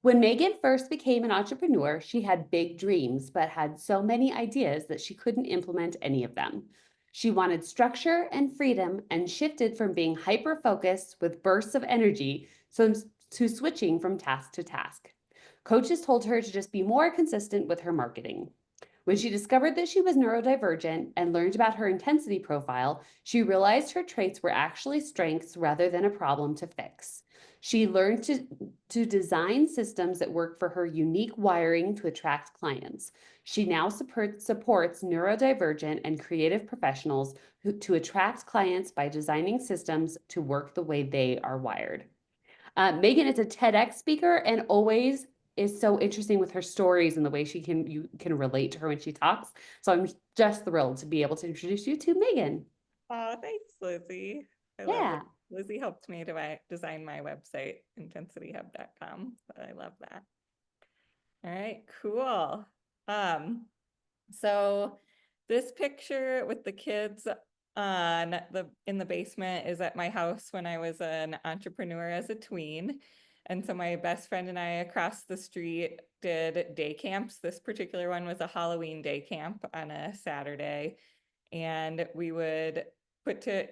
When Megan first became an entrepreneur, she had big dreams, but had so many ideas that she couldn't implement any of them. She wanted structure and freedom and shifted from being hyper focused with bursts of energy to switching from task to task. Coaches told her to just be more consistent with her marketing. When she discovered that she was neurodivergent and learned about her intensity profile, she realized her traits were actually strengths rather than a problem to fix. She learned to design systems that work for her unique wiring to attract clients. She now supports neurodivergent and creative professionals to attract clients by designing systems to work the way they are wired. Megan is a TEDx speaker and always is so interesting with her stories and the way you can relate to her when she talks. So I'm just thrilled to be able to introduce you to Megan. Oh, thanks, Lizzie. I love Yeah. Lizzie. Lizzie helped me to design my website, intensityhub.com. So I love that. All right, cool. Um, so this picture with the kids on in the basement is at my house when I was an entrepreneur as a tween. And so my best friend and I across the street did day camps. This particular one was a Halloween day camp on a Saturday. And we would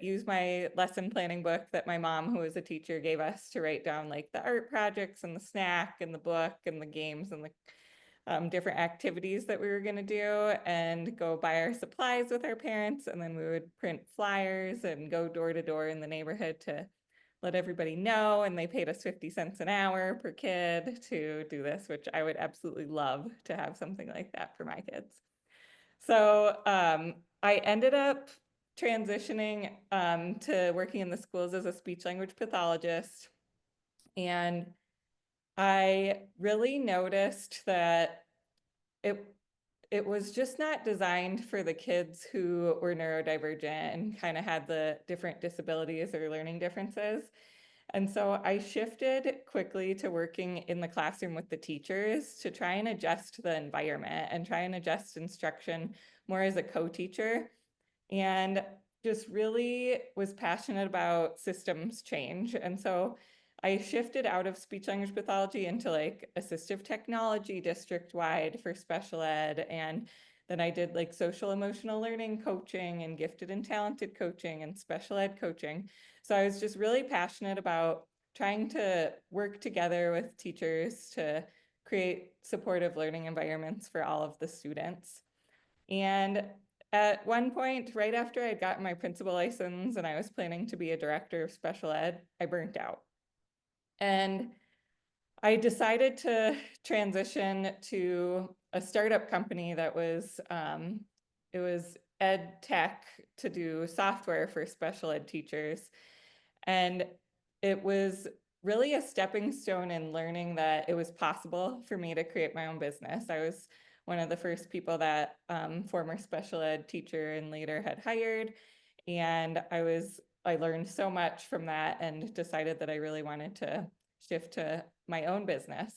use my lesson planning book that my mom, who was a teacher, gave us to write down like the art projects and the snack and the book and the games and the different activities that we were going to do, and go buy our supplies with our parents. And then we would print flyers and go door to door in the neighborhood to let everybody know. And they paid us 50 cents an hour per kid to do this, which I would absolutely love to have something like that for my kids. So I ended up transitioning to working in the schools as a speech language pathologist. And I really noticed that it it was just not designed for the kids who were neurodivergent and kind of had the different disabilities or learning differences. And so I shifted quickly to working in the classroom with the teachers to try and adjust the environment and try and adjust instruction more as a co-teacher, and just really was passionate about systems change. And so I shifted out of speech language pathology into like assistive technology district wide for special ed. And then I did like social emotional learning coaching and gifted and talented coaching and special ed coaching. So I was just really passionate about trying to work together with teachers to create supportive learning environments for all of the students. And at one point, right after I'd gotten my principal license and I was planning to be a director of special ed, I burnt out. And I decided to transition to a startup company that was, it was ed tech to do software for special ed teachers. And it was really a stepping stone in learning that it was possible for me to create my own business. I was one of the first people that former special ed teacher and leader had hired. And I learned so much from that and decided that I really wanted to shift to my own business.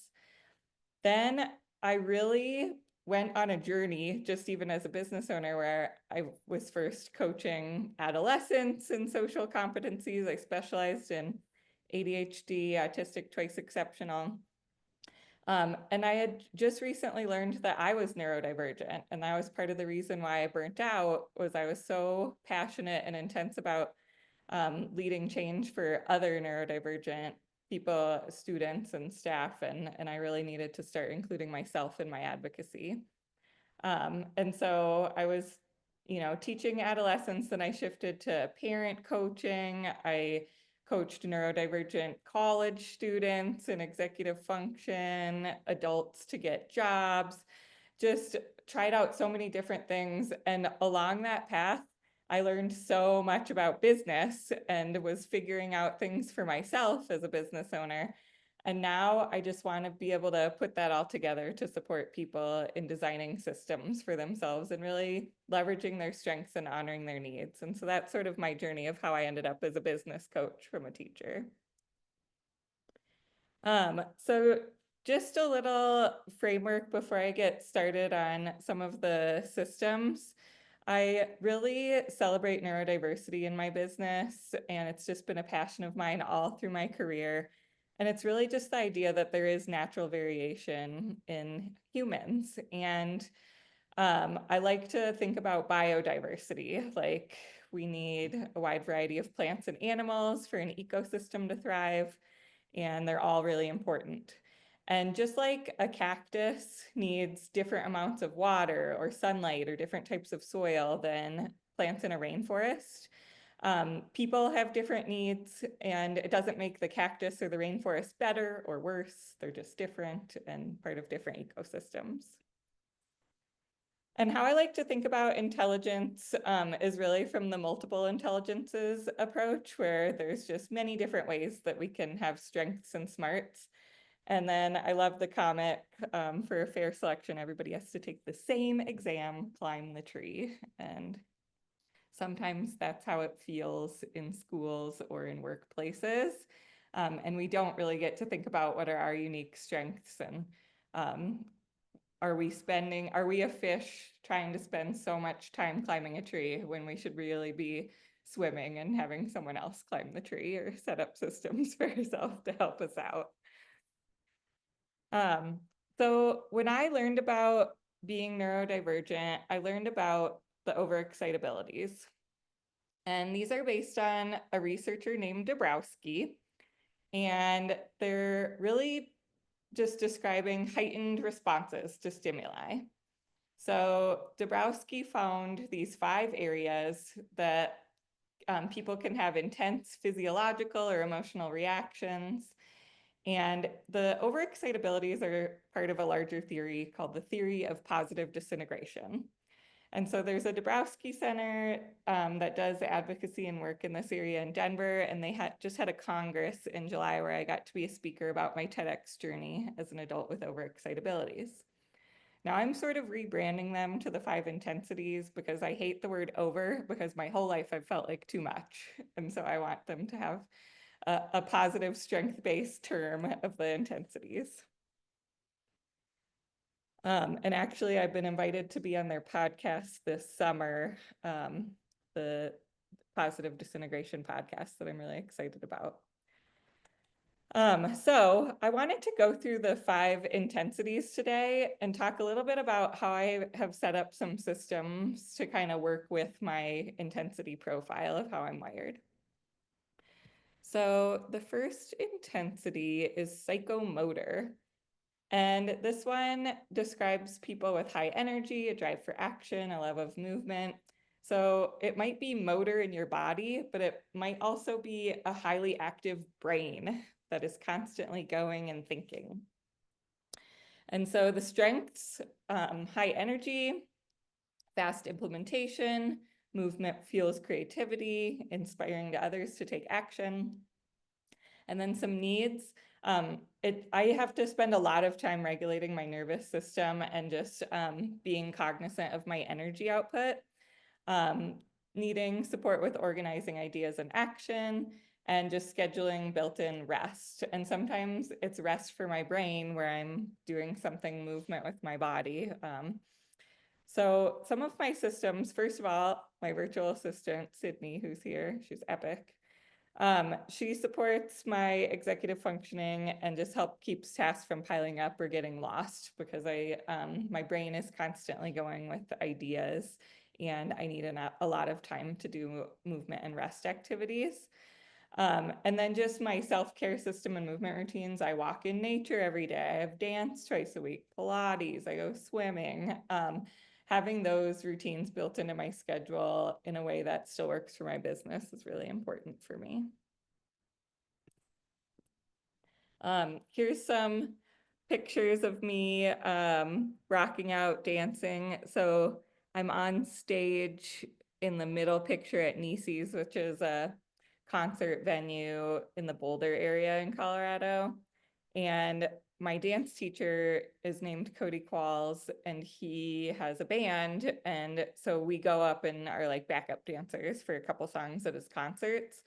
Then I really went on a journey, just even as a business owner, where I was first coaching adolescents in social competencies. I specialized in ADHD, autistic twice exceptional. And I had just recently learned that I was neurodivergent. And that was part of the reason why I burnt out, was I was so passionate and intense about leading change for other neurodivergent people, students and staff. And I really needed to start including myself in my advocacy. And so I was, teaching adolescents, then I shifted to parent coaching. I coached neurodivergent college students in executive function, adults to get jobs, just tried out so many different things. And along that path, I learned so much about business and was figuring out things for myself as a business owner. And now I just want to be able to put that all together to support people in designing systems for themselves and really leveraging their strengths and honoring their needs. And so that's sort of my journey of how I ended up as a business coach from a teacher. So just a little framework before I get started on some of the systems. I really celebrate neurodiversity in my business, and it's just been a passion of mine all through my career. And it's really just the idea that there is natural variation in humans. And I like to think about biodiversity, like we need a wide variety of plants and animals for an ecosystem to thrive, and they're all really important. And just like a cactus needs different amounts of water or sunlight or different types of soil than plants in a rainforest, people have different needs, and it doesn't make the cactus or the rainforest better or worse. They're just different and part of different ecosystems. And how I like to think about intelligence is really from the multiple intelligences approach, where there's just many different ways that we can have strengths and smarts. And then I love the comic, for a fair selection, everybody has to take the same exam, climb the tree. And sometimes that's how it feels in schools or in workplaces. And we don't really get to think about what are our unique strengths, and are we a fish trying to spend so much time climbing a tree when we should really be swimming and having someone else climb the tree or set up systems for ourselves to help us out? So when I learned about being neurodivergent, I learned about the overexcitabilities. And these are based on a researcher named Dabrowski. And they're really just describing heightened responses to stimuli. So Dabrowski found these 5 areas that people can have intense physiological or emotional reactions. And the overexcitabilities are part of a larger theory called the theory of positive disintegration. And so there's a Dabrowski Center that does advocacy and work in this area in Denver, and they just had a congress in July where I got to be a speaker about my TEDx journey as an adult with overexcitabilities. Now I'm sort of rebranding them to the 5 intensities because I hate the word over, because my whole life I've felt like too much. And so I want them to have a positive strength-based term of the intensities. And actually, I've been invited to be on their podcast this summer, the Positive Disintegration podcast that I'm really excited about. So I wanted to go through the 5 intensities today and talk a little bit about how I have set up some systems to kind of work with my intensity profile of how I'm wired. So the first intensity is psychomotor. And this one describes people with high energy, a drive for action, a love of movement. So it might be motor in your body, but it might also be a highly active brain that is constantly going and thinking. And so the strengths, high energy, fast implementation, movement fuels creativity, inspiring to others to take action. And then some needs. I have to spend a lot of time regulating my nervous system and just being cognizant of my energy output, needing support with organizing ideas and action, and just scheduling built-in rest. And sometimes it's rest for my brain where I'm doing something movement with my body. So some of my systems, first of all, my virtual assistant, Sydney, who's here, she's epic. She supports my executive functioning and just keeps tasks from piling up or getting lost, because my brain is constantly going with ideas, and I need a lot of time to do movement and rest activities. And then just my self-care system and movement routines. I walk in nature every day. I have dance twice a week, Pilates, I go swimming. Having those routines built into my schedule in a way that still works for my business is really important for me. Here's some pictures of me rocking out, dancing. So I'm on stage in the middle picture at Nieces, which is a concert venue in the Boulder area in Colorado. And my dance teacher is named Cody Qualls, and he has a band. And so we go up and are like backup dancers for a couple songs at his concerts.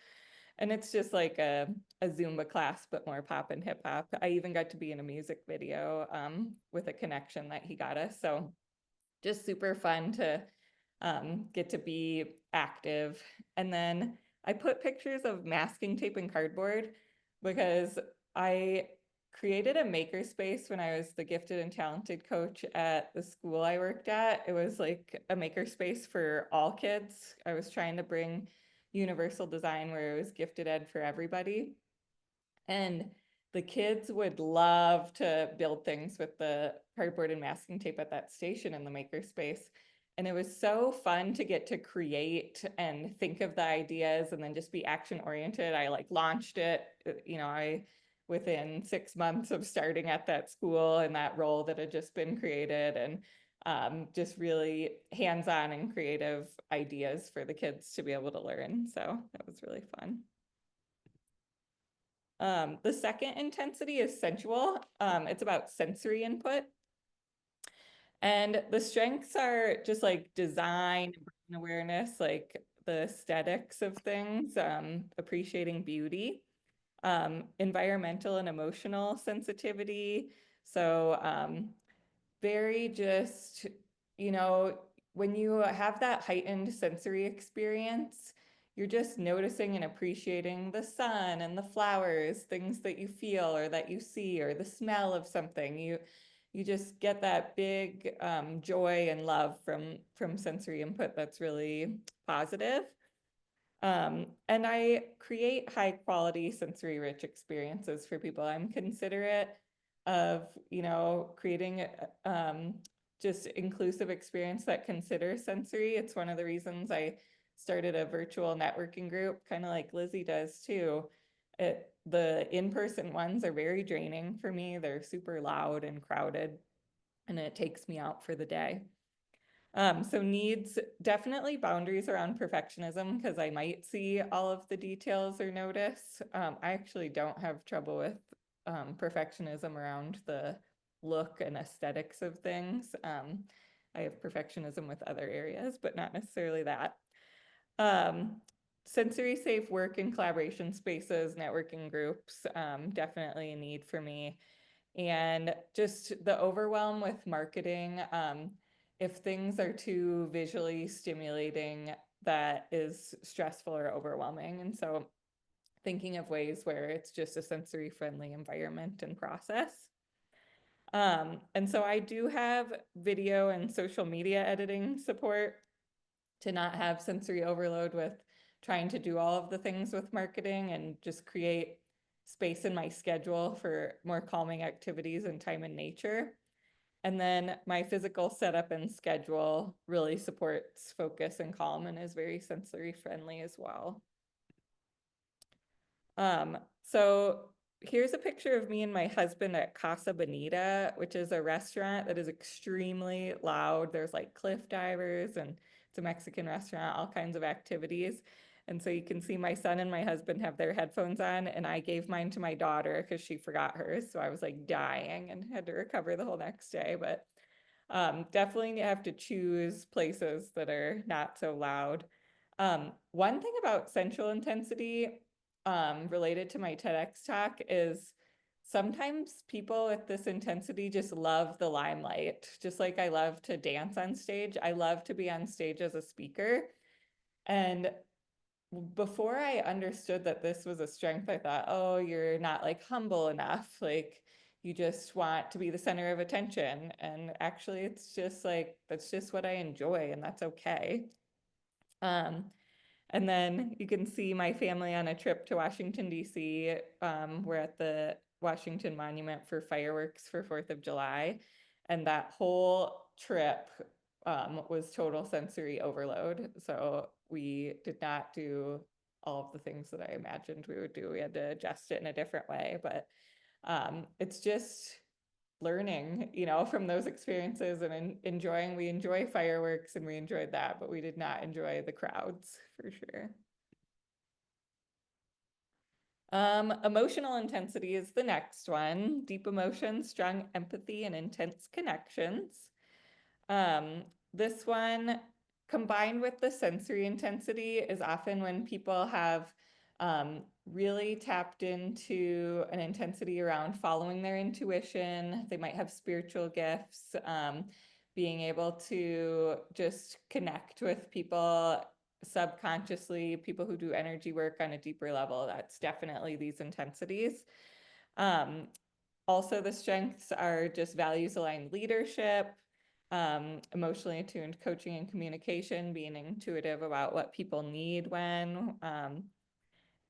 And it's just like a Zumba class, but more pop and hip hop. I even got to be in a music video with a connection that he got us. So just super fun to get to be active. And then I put pictures of masking tape and cardboard because I created a makerspace when I was the gifted and talented coach at the school I worked at. It was like a makerspace for all kids. I was trying to bring universal design where it was gifted ed for everybody. And the kids would love to build things with the cardboard and masking tape at that station in the makerspace. And it was so fun to get to create and think of the ideas and then just be action oriented. I like launched it, I within 6 months of starting at that school and that role that had just been created, and just really hands-on and creative ideas for the kids to be able to learn. So that was really fun. The second intensity is sensual. It's about sensory input. And the strengths are just like design, brain awareness, like the aesthetics of things, appreciating beauty, environmental and emotional sensitivity. So very just, you know, when you have that heightened sensory experience, you're just noticing and appreciating the sun and the flowers, things that you feel or that you see, or the smell of something. You just get that big joy and love from sensory input that's really positive. And I create high quality sensory rich experiences for people. I'm considerate of, creating just inclusive experience that considers sensory. It's one of the reasons I started a virtual networking group, kind of like Lizzie does too. The in-person ones are very draining for me. They're super loud and crowded, and it takes me out for the day. So needs, definitely boundaries around perfectionism, because I might see all of the details or notice. I actually don't have trouble with perfectionism around the look and aesthetics of things. I have perfectionism with other areas, but not necessarily that. Sensory safe work and collaboration spaces, networking groups, definitely a need for me. And just the overwhelm with marketing, if things are too visually stimulating, that is stressful or overwhelming. And so thinking of ways where it's just a sensory friendly environment and process. And so I do have video and social media editing support to not have sensory overload with trying to do all of the things with marketing, and just create space in my schedule for more calming activities and time in nature. And then my physical setup and schedule really supports focus and calm and is very sensory friendly as well. So here's a picture of me and my husband at Casa Bonita, which is a restaurant that is extremely loud. There's like cliff divers, and it's a Mexican restaurant, all kinds of activities. And so you can see my son and my husband have their headphones on, and I gave mine to my daughter because she forgot hers. So I was like dying and had to recover the whole next day. But definitely have to choose places that are not so loud. One thing about central intensity related to my TEDx talk is sometimes people with this intensity just love the limelight. Just like I love to dance on stage, I love to be on stage as a speaker. And before I understood that this was a strength, I thought, oh, you're not like humble enough. Like you just want to be the center of attention. And actually, it's just like, that's just what I enjoy, and that's okay. And then you can see my family on a trip to Washington, D.C. We're at the Washington Monument for fireworks for 4th of July. And that whole trip was total sensory overload. So we did not do all of the things that I imagined we would do. We had to adjust it in a different way. But it's just learning, from those experiences and enjoying. We enjoy fireworks and we enjoyed that, but we did not enjoy the crowds for sure. Emotional intensity is the next one. Deep emotion, strong empathy, and intense connections. This one, combined with the sensory intensity, is often when people have really tapped into an intensity around following their intuition. They might have spiritual gifts, being able to just connect with people subconsciously, people who do energy work on a deeper level. That's definitely these intensities. Also, the strengths are just values-aligned leadership, emotionally attuned coaching and communication, being intuitive about what people need when,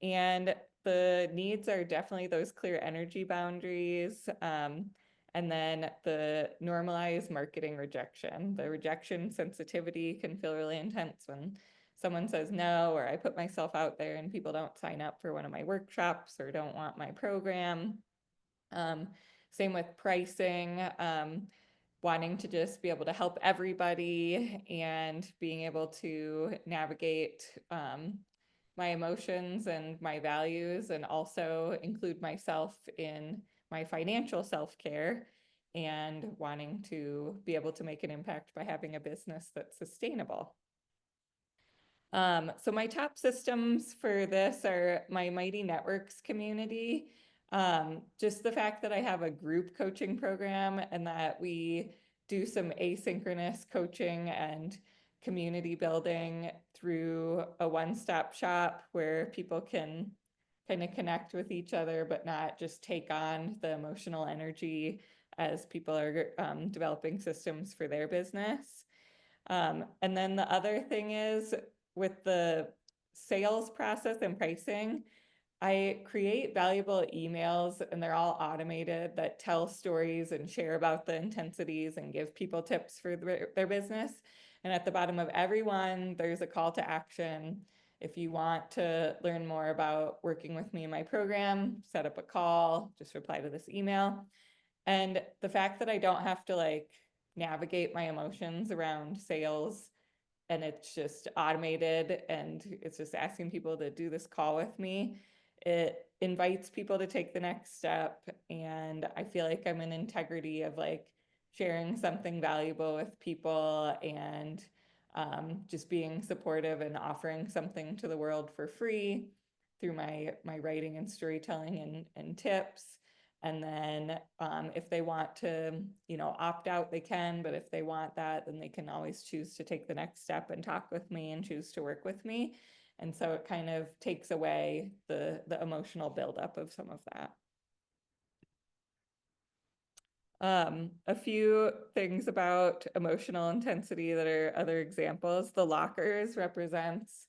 and the needs are definitely those clear energy boundaries, and then the normalized marketing rejection. The rejection sensitivity can feel really intense when someone says no, or I put myself out there and people don't sign up for one of my workshops or don't want my program. Same with pricing, wanting to just be able to help everybody and being able to navigate my emotions and my values, and also include myself in my financial self-care, and wanting to be able to make an impact by having a business that's sustainable. So my top systems for this are my Mighty Networks community. Just the fact that I have a group coaching program and that we do some asynchronous coaching and community building through a one-stop shop where people can kind of connect with each other, but not just take on the emotional energy as people are developing systems for their business. And then the other thing is, with the sales process and pricing, I create valuable emails and they're all automated that tell stories and share about the intensities and give people tips for their business. And at the bottom of every one, there's a call to action. If you want to learn more about working with me in my program, set up a call, just reply to this email. And the fact that I don't have to like navigate my emotions around sales, and it's just automated and it's just asking people to do this call with me, it invites people to take the next step. And I feel like I'm in integrity of like sharing something valuable with people, and just being supportive and offering something to the world for free through my writing and storytelling and tips. And then if they want to, opt out, they can, but if they want that, then they can always choose to take the next step and talk with me and choose to work with me. And so it kind of takes away the emotional buildup of some of that. A few things about emotional intensity that are other examples. The lockers represents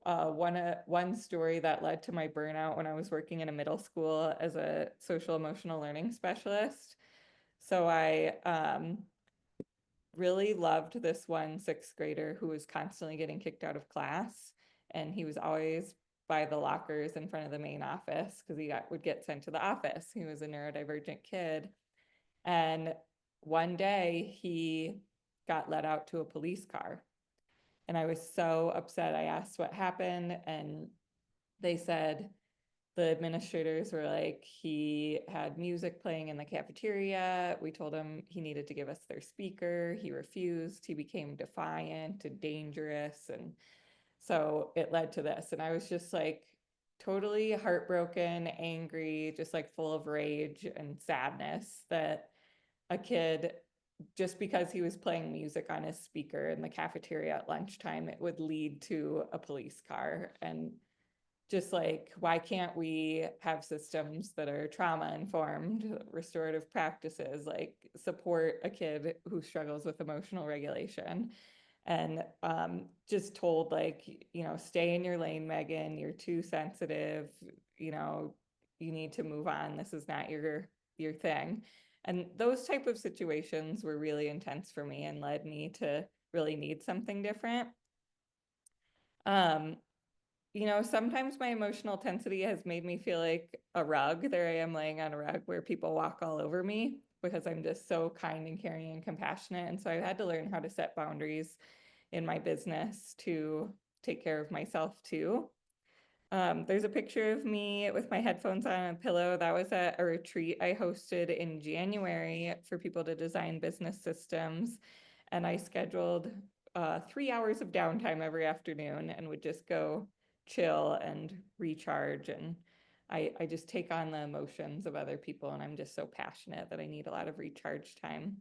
one story that led to my burnout when I was working in a middle school as a social emotional learning specialist. So I really loved this one sixth grader who was constantly getting kicked out of class, and he was always by the lockers in front of the main office because would get sent to the office. He was a neurodivergent kid, and one day he got let out to a police car. And I was so upset. I asked what happened, and they said the administrators were like, he had music playing in the cafeteria. We told him he needed to give us their speaker. He refused. He became defiant and dangerous. And so it led to this. And I was just like totally heartbroken, angry, just like full of rage and sadness that a kid, just because he was playing music on his speaker in the cafeteria at lunchtime, it would lead to a police car. And just like, why can't we have systems that are trauma informed, restorative practices, like support a kid who struggles with emotional regulation? And just told like, stay in your lane, Megan, you're too sensitive, you need to move on. This is not your thing. And those type of situations were really intense for me and led me to really need something different. Sometimes my emotional intensity has made me feel like a rug. There I am laying on a rug where people walk all over me because I'm just so kind and caring and compassionate. And so I've had to learn how to set boundaries in my business to take care of myself too. There's a picture of me with my headphones on a pillow. That was at a retreat I hosted in January for people to design business systems. And I scheduled 3 hours of downtime every afternoon and would just go chill and recharge. And I just take on the emotions of other people. And I'm just so passionate that I need a lot of recharge time.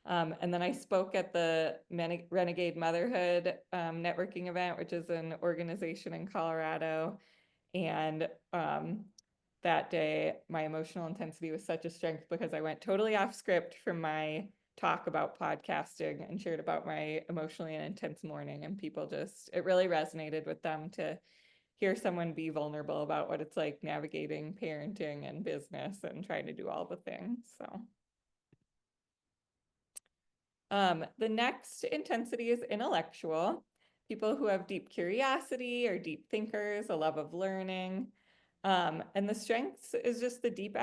And then I spoke at the Renegade Motherhood networking event, which is an organization in Colorado. And that day, my emotional intensity was such a strength because I went totally off script from my talk about podcasting and shared about my emotionally intense morning, and people just, it really resonated with them to hear someone be vulnerable about what it's like navigating parenting and business and trying to do all the things. So the next intensity is intellectual. People who have deep curiosity or deep thinkers, a love of learning. And the strengths is just the deep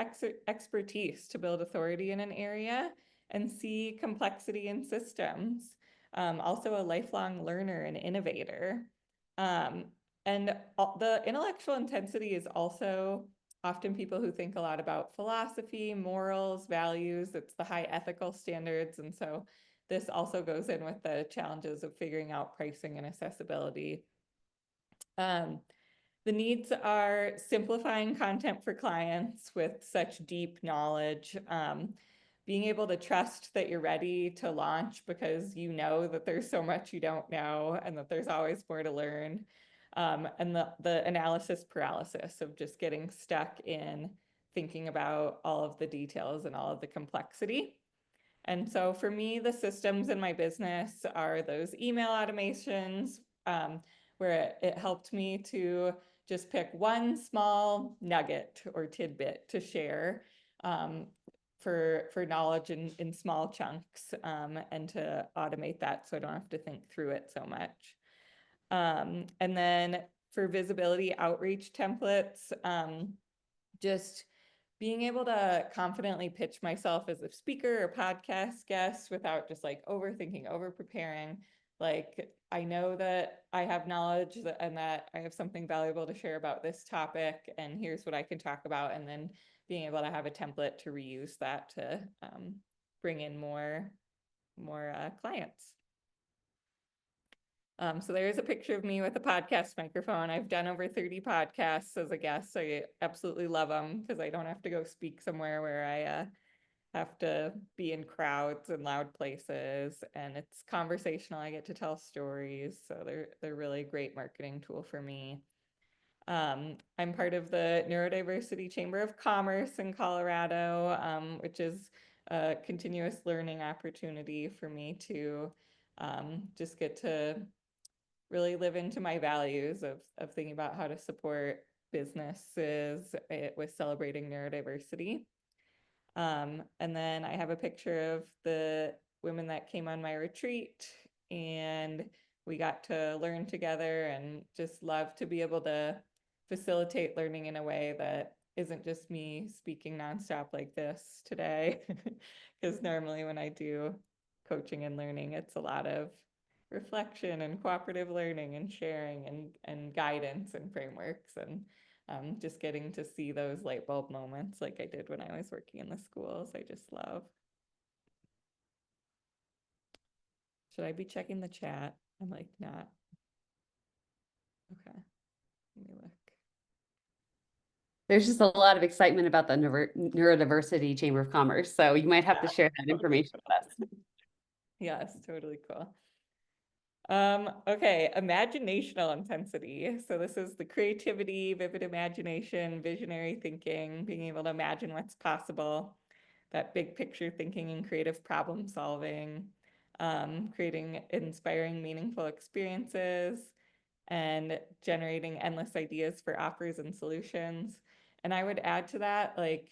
expertise to build authority in an area and see complexity in systems. Also a lifelong learner and innovator. And the intellectual intensity is also often people who think a lot about philosophy, morals, values. It's the high ethical standards. And so this also goes in with the challenges of figuring out pricing and accessibility. The needs are simplifying content for clients with such deep knowledge, being able to trust that you're ready to launch because you know that there's so much you don't know and that there's always more to learn. And the analysis paralysis of just getting stuck in thinking about all of the details and all of the complexity. And so for me, the systems in my business are those email automations, where it helped me to just pick one small nugget or tidbit to share, for knowledge in small chunks, and to automate that so I don't have to think through it so much. And then for visibility outreach templates, just being able to confidently pitch myself as a speaker or podcast guest without just like overthinking, over preparing. Like, I know that I have knowledge and that I have something valuable to share about this topic, and here's what I can talk about. And then being able to have a template to reuse that to bring in more clients. So there's a picture of me with a podcast microphone. I've done over 30 podcasts as a guest. I absolutely love them because I don't have to go speak somewhere where I have to be in crowds and loud places, and it's conversational. I get to tell stories, so they're really a great marketing tool for me. I'm part of the Neurodiversity Chamber of Commerce in Colorado, which is a continuous learning opportunity for me to just get to really live into my values of thinking about how to support businesses with celebrating neurodiversity. And then I have a picture of the women that came on my retreat, and we got to learn together and just love to be able to facilitate learning in a way that isn't just me speaking nonstop like this today. Because normally when I do coaching and learning, it's a lot of reflection and cooperative learning and sharing and guidance and frameworks, and just getting to see those light bulb moments like I did when I was working in the schools, I just love. Should I be checking the chat? I'm like, not. Okay, let me look. There's just a lot of excitement about the Neurodiversity Chamber of Commerce, so you might have to share that information with us. Yes, totally cool. Okay, imaginational intensity. So this is the creativity, vivid imagination, visionary thinking, being able to imagine what's possible, that big picture thinking and creative problem solving, creating inspiring, meaningful experiences, and generating endless ideas for offers and solutions. And I would add to that, like,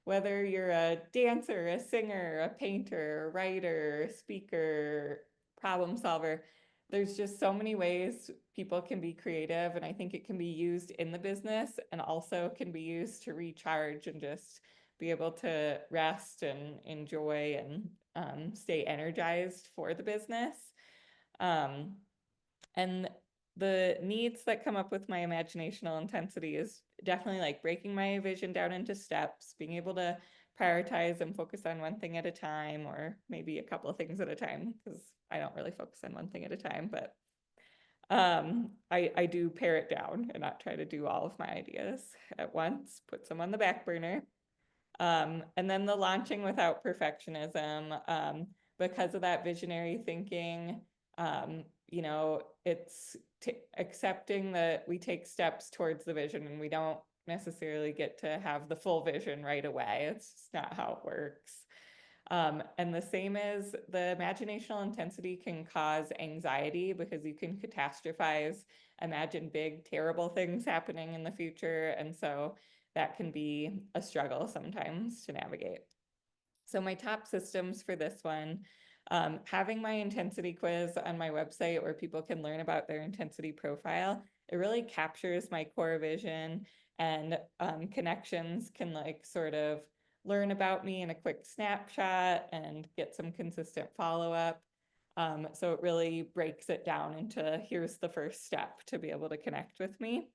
whether you're a dancer, a singer, a painter, a writer, speaker, problem solver, there's just so many ways people can be creative. And I think it can be used in the business and also can be used to recharge and just be able to rest and enjoy and stay energized for the business. And the needs that come up with my imaginational intensity is definitely like breaking my vision down into steps, being able to prioritize and focus on one thing at a time, or maybe a couple of things at a time, because I don't really focus on one thing at a time, but I do pare it down and not try to do all of my ideas at once, put some on the back burner. And then the launching without perfectionism, because of that visionary thinking, you know, it's accepting that we take steps towards the vision and we don't necessarily get to have the full vision right away. It's just not how it works. And the same is the imaginational intensity can cause anxiety because you can catastrophize, imagine big, terrible things happening in the future. And so that can be a struggle sometimes to navigate. So my top systems for this one, having my intensity quiz on my website where people can learn about their intensity profile, it really captures my core vision, and connections can like sort of learn about me in a quick snapshot and get some consistent follow-up. So it really breaks it down into here's the first step to be able to connect with me.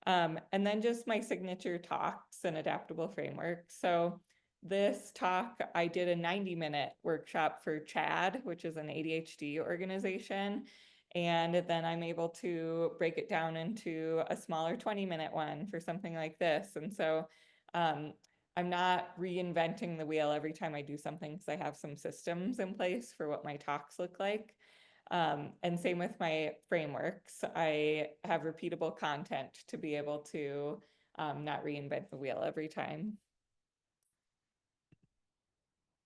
And then just my signature talks and adaptable framework. So this talk, I did a 90-minute workshop for CHAD, which is an ADHD organization. And then I'm able to break it down into a smaller 20-minute one for something like this. And so I'm not reinventing the wheel every time I do something because I have some systems in place for what my talks look like. And same with my frameworks. I have repeatable content to be able to not reinvent the wheel every time.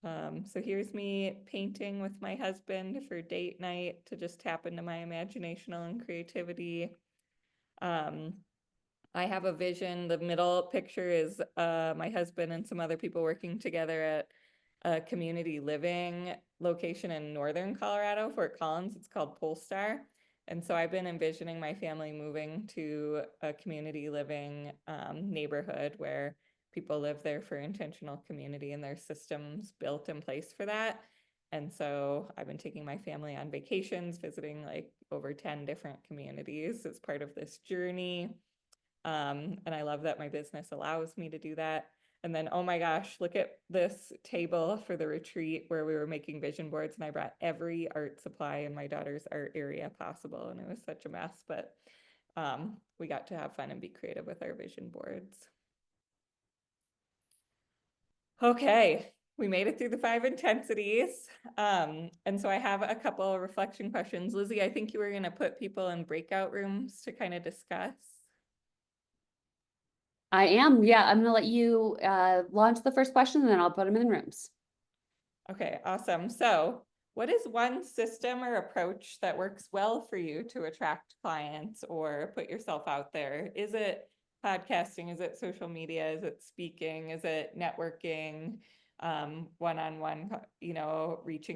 So here's me painting with my husband for date night to just tap into my imaginational and creativity. I have a vision. The middle picture is my husband and some other people working together at a community living location in northern Colorado, Fort Collins. It's called Polestar. And so I've been envisioning my family moving to a community living neighborhood where people live there for intentional community, and there's systems built in place for that. And so I've been taking my family on vacations, visiting like over 10 different communities as part of this journey. And I love that my business allows me to do that. And then, oh my gosh, look at this table for the retreat where we were making vision boards, and I brought every art supply in my daughter's art area possible. And it was such a mess, but we got to have fun and be creative with our vision boards. Okay, we made it through the 5 intensities. And so I have a couple of reflection questions. Lizzie, I think you were going to put people in breakout rooms to kind of discuss. I am. Yeah, I'm going to let you launch the first question, and then I'll put them in rooms. Okay, awesome. So what is one system or approach that works well for you to attract clients or put yourself out there? Is it podcasting? Is it social media? Is it speaking? Is it networking? One-on-one, reaching